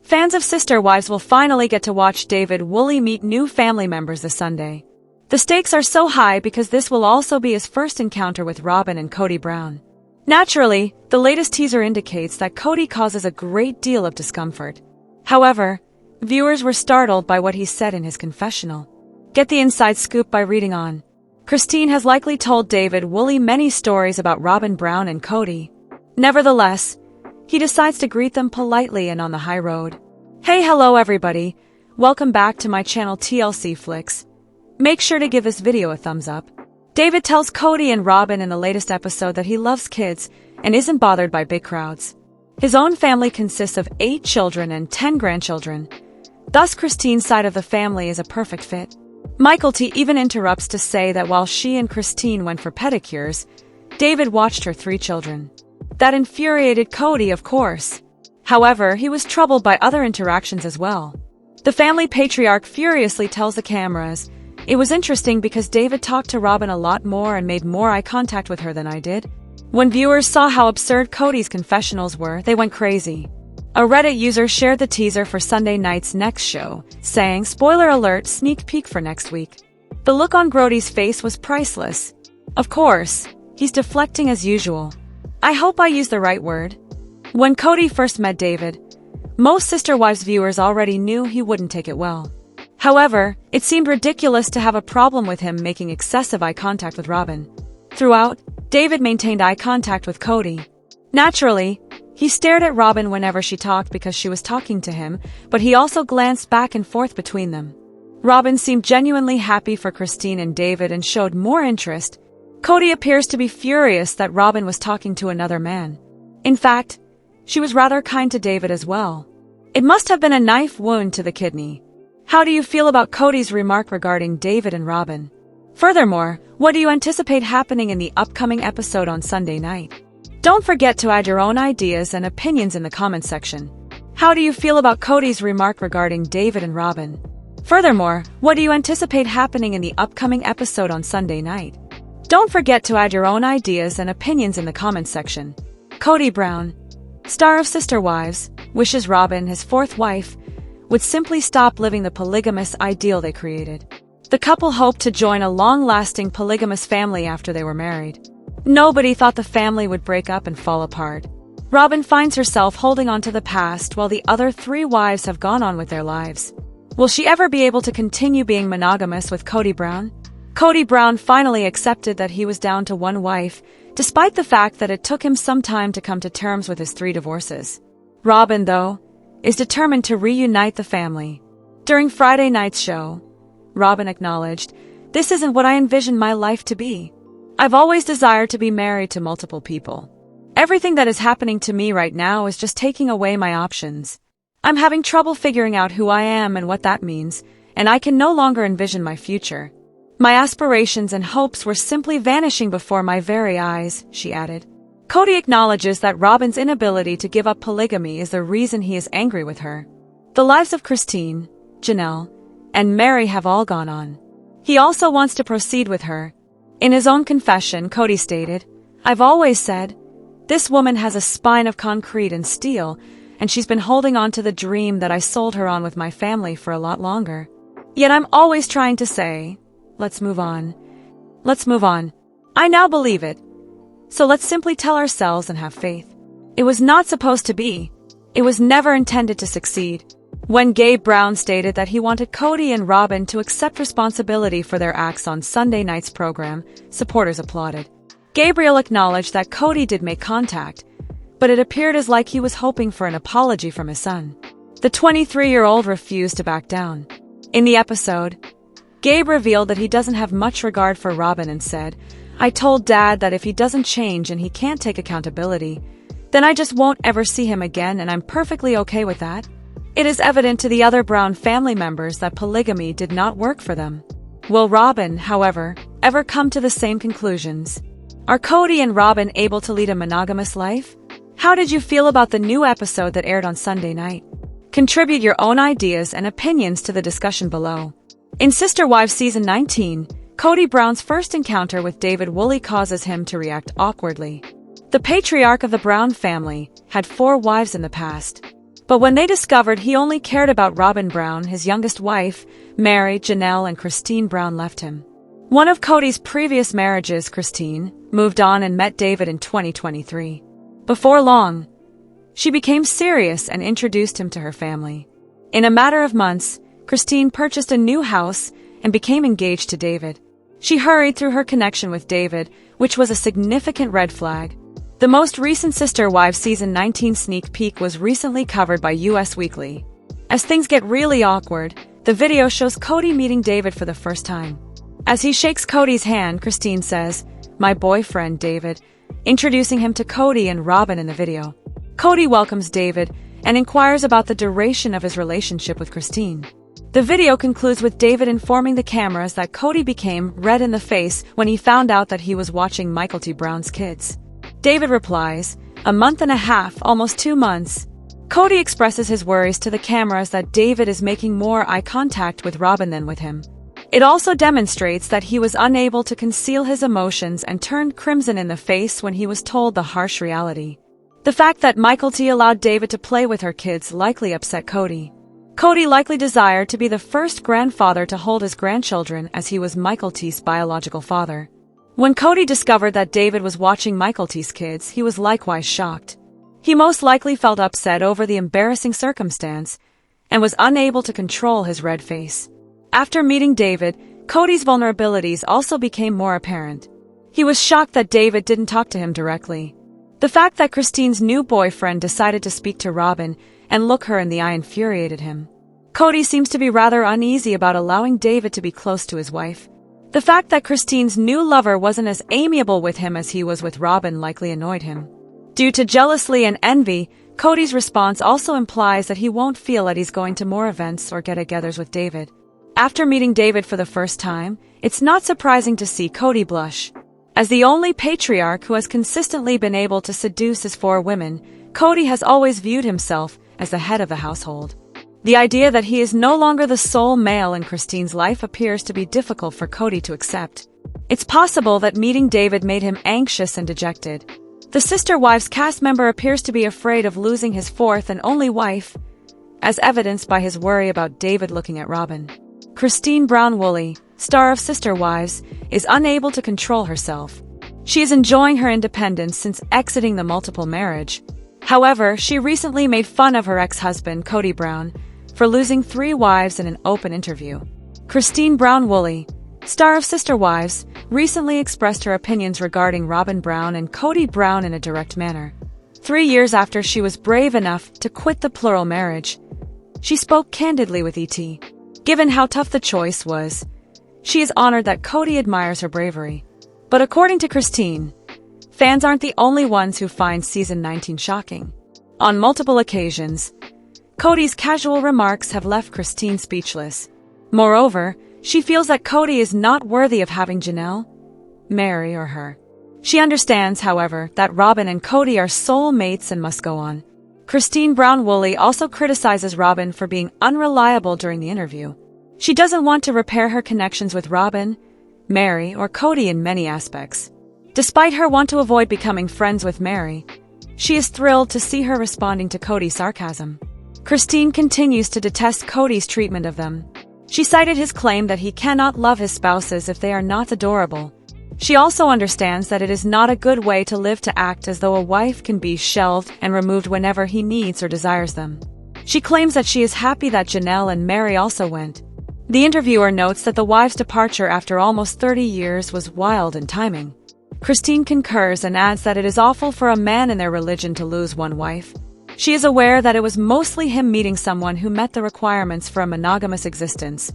Fans of Sister Wives will finally get to watch David Woolley meet new family members this Sunday. The stakes are so high because this will also be his first encounter with Robyn and Kody Brown. Naturally, the latest teaser indicates that Kody causes a great deal of discomfort. However, viewers were startled by what he said in his confessional. Get the inside scoop by reading on. Christine has likely told David Woolley many stories about Robyn Brown and Kody. Nevertheless, he decides to greet them politely and on the high road. Hey, hello everybody. Welcome back to my channel TLC Flicks. Make sure to give this video a thumbs up. David tells Kody and Robyn in the latest episode that he loves kids and isn't bothered by big crowds. His own family consists of 8 children and 10 grandchildren. Thus, Christine's side of the family is a perfect fit. Michael T even interrupts to say that while she and Christine went for pedicures, David watched her 3 children. That infuriated Kody, of course. However, he was troubled by other interactions as well. The family patriarch furiously tells the cameras, "It was interesting because David talked to Robyn a lot more and made more eye contact with her than I did." When viewers saw how absurd Kody's confessionals were, they went crazy. A Reddit user shared the teaser for Sunday night's next show, saying, "Spoiler alert, sneak peek for next week." The look on Kody's face was priceless. Of course, he's deflecting as usual. I hope I used the right word. When Kody first met David, most Sister Wives viewers already knew he wouldn't take it well. However, it seemed ridiculous to have a problem with him making excessive eye contact with Robyn. Throughout, David maintained eye contact with Kody. Naturally, he stared at Robyn whenever she talked because she was talking to him, but he also glanced back and forth between them. Robyn seemed genuinely happy for Christine and David and showed more interest. Kody appears to be furious that Robyn was talking to another man. In fact, she was rather kind to David as well. It must have been a knife wound to the kidney. How do you feel about Kody's remark regarding David and Robyn? Furthermore, what do you anticipate happening in the upcoming episode on Sunday night? Don't forget to add your own ideas and opinions in the comments section. How do you feel about Kody's remark regarding David and Robyn? Furthermore, what do you anticipate happening in the upcoming episode on Sunday night? Don't forget to add your own ideas and opinions in the comments section. Kody Brown, star of Sister Wives, wishes Robyn, his 4th wife, would simply stop living the polygamous ideal they created. The couple hoped to join a long-lasting polygamous family after they were married. Nobody thought the family would break up and fall apart. Robyn finds herself holding on to the past while the other 3 wives have gone on with their lives. Will she ever be able to continue being monogamous with Kody Brown? Kody Brown finally accepted that he was down to 1 wife, despite the fact that it took him some time to come to terms with his 3 divorces. Robyn, though, is determined to reunite the family. During Friday night's show, Robyn acknowledged, "This isn't what I envisioned my life to be. I've always desired to be married to multiple people. Everything that is happening to me right now is just taking away my options. I'm having trouble figuring out who I am and what that means, and I can no longer envision my future. My aspirations and hopes were simply vanishing before my very eyes," she added. Kody acknowledges that Robyn's inability to give up polygamy is the reason he is angry with her. The lives of Christine, Janelle, and Mary have all gone on. He also wants to proceed with her. In his own confession, Kody stated, "I've always said, this woman has a spine of concrete and steel, and she's been holding on to the dream that I sold her on with my family for a lot longer. Yet I'm always trying to say, let's move on. Let's move on. I now believe it. So let's simply tell ourselves and have faith. It was not supposed to be. It was never intended to succeed." When Gabe Brown stated that he wanted Kody and Robyn to accept responsibility for their acts on Sunday night's program, supporters applauded. Gabriel acknowledged that Kody did make contact, but it appeared as like he was hoping for an apology from his son. The 23-year-old refused to back down. In the episode, Gabe revealed that he doesn't have much regard for Robyn and said, "I told Dad that if he doesn't change and he can't take accountability, then I just won't ever see him again, and I'm perfectly okay with that." It is evident to the other Brown family members that polygamy did not work for them. Will Robyn, however, ever come to the same conclusions? Are Kody and Robyn able to lead a monogamous life? How did you feel about the new episode that aired on Sunday night? Contribute your own ideas and opinions to the discussion below. In Sister Wives Season 19, Kody Brown's first encounter with David Woolley causes him to react awkwardly. The patriarch of the Brown family had 4 wives in the past. But when they discovered he only cared about Robyn Brown, his youngest wife, Mary, Janelle, and Christine Brown left him. One of Kody's previous marriages, Christine, moved on and met David in 2023. Before long, she became serious and introduced him to her family. In a matter of months, Christine purchased a new house and became engaged to David. She hurried through her connection with David, which was a significant red flag. The most recent Sister Wives Season 19 sneak peek was recently covered by US Weekly. As things get really awkward, the video shows Kody meeting David for the first time. As he shakes Kody's hand, Christine says, "My boyfriend, David," introducing him to Kody and Robyn in the video. Kody welcomes David and inquires about the duration of his relationship with Christine. The video concludes with David informing the cameras that Kody became red in the face when he found out that he was watching Michael T. Brown's kids. David replies, "A month and a half, almost 2 months." Kody expresses his worries to the cameras that David is making more eye contact with Robyn than with him. It also demonstrates that he was unable to conceal his emotions and turned crimson in the face when he was told the harsh reality. The fact that Michael T. allowed David to play with her kids likely upset Kody. Kody likely desired to be the first grandfather to hold his grandchildren, as he was Michael T.'s biological father. When Kody discovered that David was watching Michael T.'s kids, he was likewise shocked. He most likely felt upset over the embarrassing circumstance and was unable to control his red face. After meeting David, Kody's vulnerabilities also became more apparent. He was shocked that David didn't talk to him directly. The fact that Christine's new boyfriend decided to speak to Robyn and look her in the eye infuriated him. Kody seems to be rather uneasy about allowing David to be close to his wife. The fact that Christine's new lover wasn't as amiable with him as he was with Robyn likely annoyed him. Due to jealousy and envy, Kody's response also implies that he won't feel that he's going to more events or get-togethers with David. After meeting David for the first time, it's not surprising to see Kody blush. As the only patriarch who has consistently been able to seduce his 4 women, Kody has always viewed himself as the head of the household. The idea that he is no longer the sole male in Christine's life appears to be difficult for Kody to accept. It's possible that meeting David made him anxious and dejected. The Sister Wives cast member appears to be afraid of losing his 4th and only wife, as evidenced by his worry about David looking at Robyn. Christine Brown-Woolley, star of Sister Wives, is unable to control herself. She is enjoying her independence since exiting the multiple marriage. However, she recently made fun of her ex-husband, Kody Brown, for losing 3 wives in an open interview. Christine Brown-Woolley, star of Sister Wives, recently expressed her opinions regarding Robyn Brown and Kody Brown in a direct manner. 3 years after she was brave enough to quit the plural marriage, she spoke candidly with ET. Given how tough the choice was, she is honored that Kody admires her bravery. But according to Christine, fans aren't the only ones who find Season 19 shocking. On multiple occasions, Kody's casual remarks have left Christine speechless. Moreover, she feels that Kody is not worthy of having Janelle, Mary, or her. She understands, however, that Robyn and Kody are soul mates and must go on. Christine Brown-Woolley also criticizes Robyn for being unreliable during the interview. She doesn't want to repair her connections with Robyn, Mary, or Kody in many aspects. Despite her want to avoid becoming friends with Mary, she is thrilled to see her responding to Kody's sarcasm. Christine continues to detest Kody's treatment of them. She cited his claim that he cannot love his spouses if they are not adorable. She also understands that it is not a good way to live to act as though a wife can be shelved and removed whenever he needs or desires them. She claims that she is happy that Janelle and Mary also went. The interviewer notes that the wives' departure after almost 30 years was wild in timing. Christine concurs and adds that it is awful for a man in their religion to lose one wife. She is aware that it was mostly him meeting someone who met the requirements for a monogamous existence,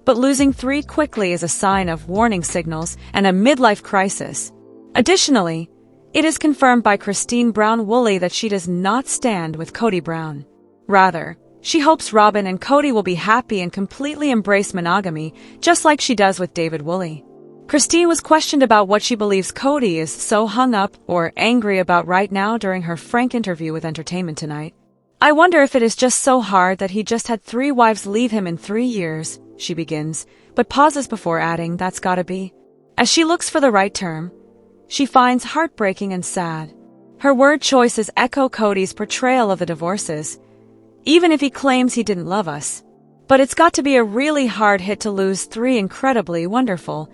but losing 3 quickly is a sign of warning signals and a midlife crisis. Additionally, it is confirmed by Christine Brown-Woolley that she does not stand with Kody Brown. Rather, she hopes Robyn and Kody will be happy and completely embrace monogamy, just like she does with David Woolley. Christine was questioned about what she believes Kody is so hung up or angry about right now during her frank interview with Entertainment Tonight. "I wonder if it is just so hard that he just had 3 wives leave him in 3 years, she begins, but pauses before adding, "That's gotta be." As she looks for the right term, she finds heartbreaking and sad. Her word choices echo Kody's portrayal of the divorces. even if he claims he didn't love us. But it's got to be a really hard hit to lose three incredibly wonderful,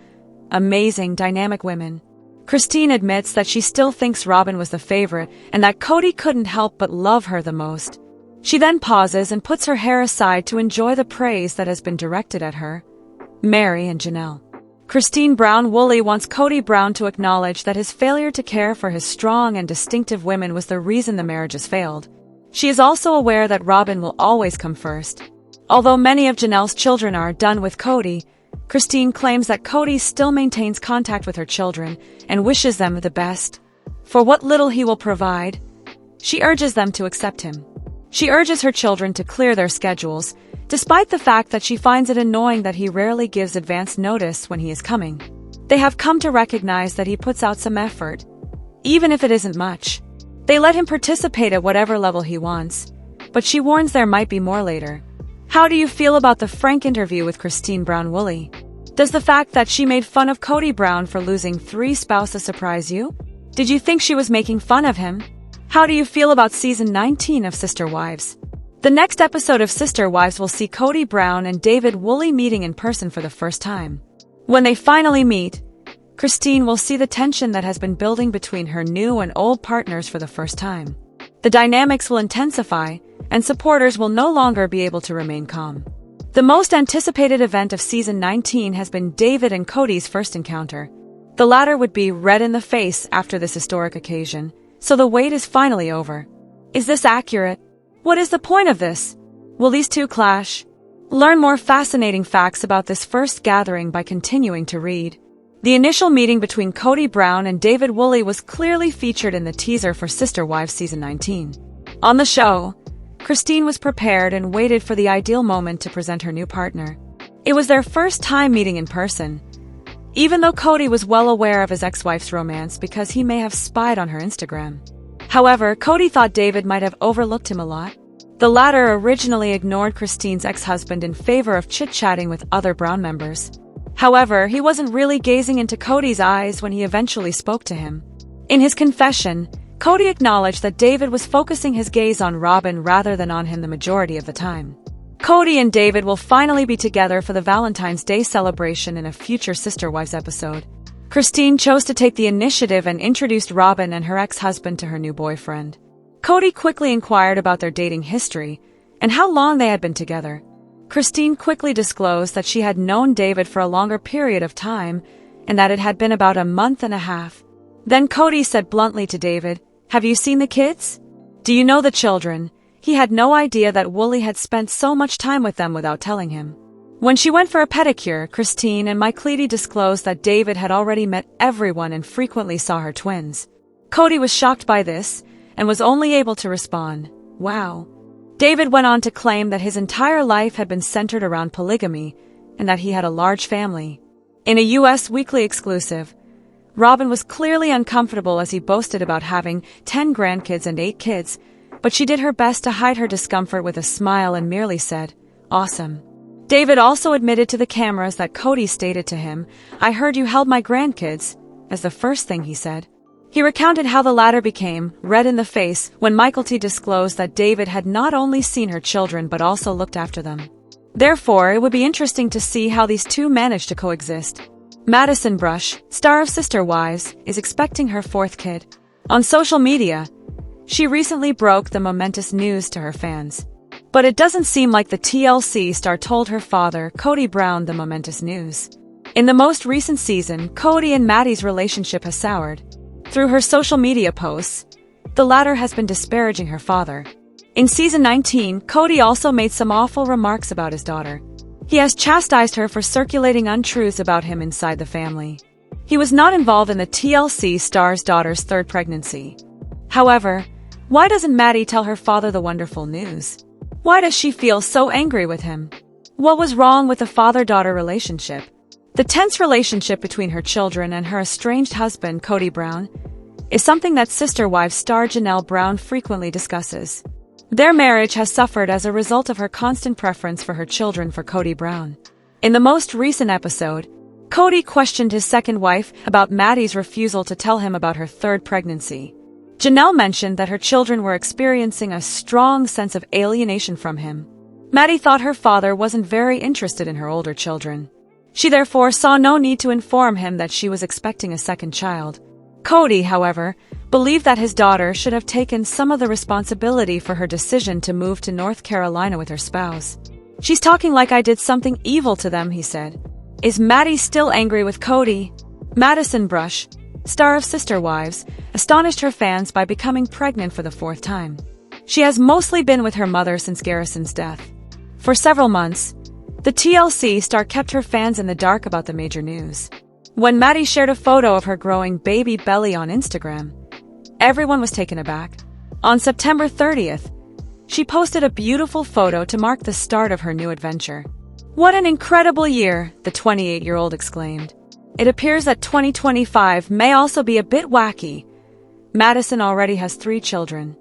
amazing, dynamic women. Christine admits that she still thinks Robyn was the favorite and that Kody couldn't help but love her the most. She then pauses and puts her hair aside to enjoy the praise that has been directed at her, Mary and Janelle. Christine Brown-Woolley wants Kody Brown to acknowledge that his failure to care for his strong and distinctive women was the reason the marriage has failed. She is also aware that Robyn will always come first. Although many of Janelle's children are done with Kody, Christine claims that Kody still maintains contact with her children and wishes them the best. For what little he will provide, she urges them to accept him. She urges her children to clear their schedules, despite the fact that she finds it annoying that he rarely gives advance notice when he is coming. They have come to recognize that he puts out some effort, even if it isn't much. They let him participate at whatever level he wants, but she warns there might be more later. How do you feel about the frank interview with Christine Brown-Woolley? Does the fact that she made fun of Kody Brown for losing 3 spouses surprise you? Did you think she was making fun of him? How do you feel about season 19 of Sister Wives? The next episode of Sister Wives will see Kody Brown and David Woolley meeting in person for the first time. When they finally meet, Christine will see the tension that has been building between her new and old partners for the first time. The dynamics will intensify, and supporters will no longer be able to remain calm. The most anticipated event of season 19 has been David and Kody's first encounter. The latter would be red in the face after this historic occasion, so the wait is finally over. Is this accurate? What is the point of this? Will these two clash? Learn more fascinating facts about this first gathering by continuing to read. The initial meeting between Kody Brown and David Woolley was clearly featured in the teaser for Sister Wives season 19. On the show, Christine was prepared and waited for the ideal moment to present her new partner. It was their first time meeting in person, even though Kody was well aware of his ex-wife's romance because he may have spied on her Instagram. However, Kody thought David might have overlooked him a lot. The latter originally ignored Christine's ex-husband in favor of chit-chatting with other Brown members. However, he wasn't really gazing into Kody's eyes when he eventually spoke to him. In his confession, Kody acknowledged that David was focusing his gaze on Robyn rather than on him the majority of the time. Kody and David will finally be together for the Valentine's Day celebration in a future Sister Wives episode. Christine chose to take the initiative and introduced Robyn and her ex-husband to her new boyfriend. Kody quickly inquired about their dating history and how long they had been together. Christine quickly disclosed that she had known David for a longer period of time and that it had been about a month and a half. Then Kody said bluntly to David, "Have you seen the kids? Do you know the children?" He had no idea that Woolley had spent so much time with them without telling him. When she went for a pedicure, Christine and Kody disclosed that David had already met everyone and frequently saw her twins. Kody was shocked by this and was only able to respond, "Wow." David went on to claim that his entire life had been centered around polygamy and that he had a large family. In a U.S. Weekly exclusive, Robyn was clearly uncomfortable as he boasted about having 10 grandkids and 8 kids, but she did her best to hide her discomfort with a smile and merely said, "Awesome." David also admitted to the cameras that Kody stated to him, "I heard you held my grandkids," as the first thing he said. He recounted how the latter became red in the face when Kody disclosed that David had not only seen her children but also looked after them. Therefore, it would be interesting to see how these two managed to coexist. Madison Brush, star of Sister Wives, is expecting her 4th kid. On social media, she recently broke the momentous news to her fans. But it doesn't seem like the TLC star told her father, Kody Brown, the momentous news. In the most recent season, Kody and Maddie's relationship has soured. Through her social media posts, the latter has been disparaging her father. In season 19, Kody also made some awful remarks about his daughter. He has chastised her for circulating untruths about him inside the family. He was not involved in the TLC star's daughter's 3rd pregnancy. However, why doesn't Maddie tell her father the wonderful news? Why does she feel so angry with him? What was wrong with the father-daughter relationship? The tense relationship between her children and her estranged husband, Kody Brown, is something that Sister Wives star Janelle Brown frequently discusses. Their marriage has suffered as a result of her constant preference for her children for Kody Brown. In the most recent episode, Kody questioned his second wife about Maddie's refusal to tell him about her 3rd pregnancy. Janelle mentioned that her children were experiencing a strong sense of alienation from him. Maddie thought her father wasn't very interested in her older children. She therefore saw no need to inform him that she was expecting a second child. Cody, however, believed that his daughter should have taken some of the responsibility for her decision to move to North Carolina with her spouse. "She's talking like I did something evil to them," he said. Is Maddie still angry with Cody? Madison Brush, star of Sister Wives, astonished her fans by becoming pregnant for the 4th time. She has mostly been with her mother since Garrison's death. For several months, the TLC star kept her fans in the dark about the major news. When Maddie shared a photo of her growing baby belly on Instagram, everyone was taken aback. On September 30th, she posted a beautiful photo to mark the start of her new adventure. "What an incredible year," the 28-year-old exclaimed. It appears that 2025 may also be a bit wacky. Madison already has 3 children: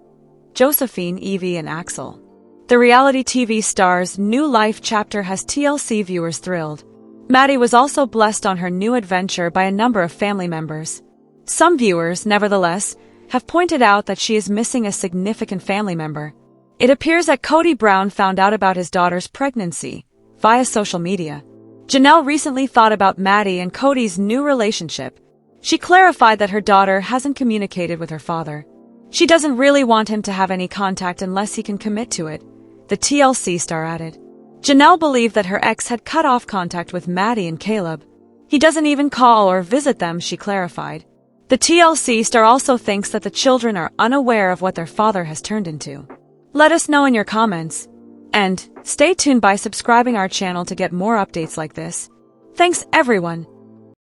Josephine, Evie, and Axel. The reality TV star's new life chapter has TLC viewers thrilled. Maddie was also blessed on her new adventure by a number of family members. Some viewers, nevertheless, have pointed out that she is missing a significant family member. It appears that Cody Brown found out about his daughter's pregnancy via social media. Janelle recently thought about Maddie and Cody's new relationship. She clarified that her daughter hasn't communicated with her father. She doesn't really want him to have any contact unless he can commit to it, the TLC star added. Janelle believed that her ex had cut off contact with Maddie and Caleb. He doesn't even call or visit them, she clarified. The TLC star also thinks that the children are unaware of what their father has turned into. Let us know in your comments. And stay tuned by subscribing our channel to get more updates like this. Thanks everyone.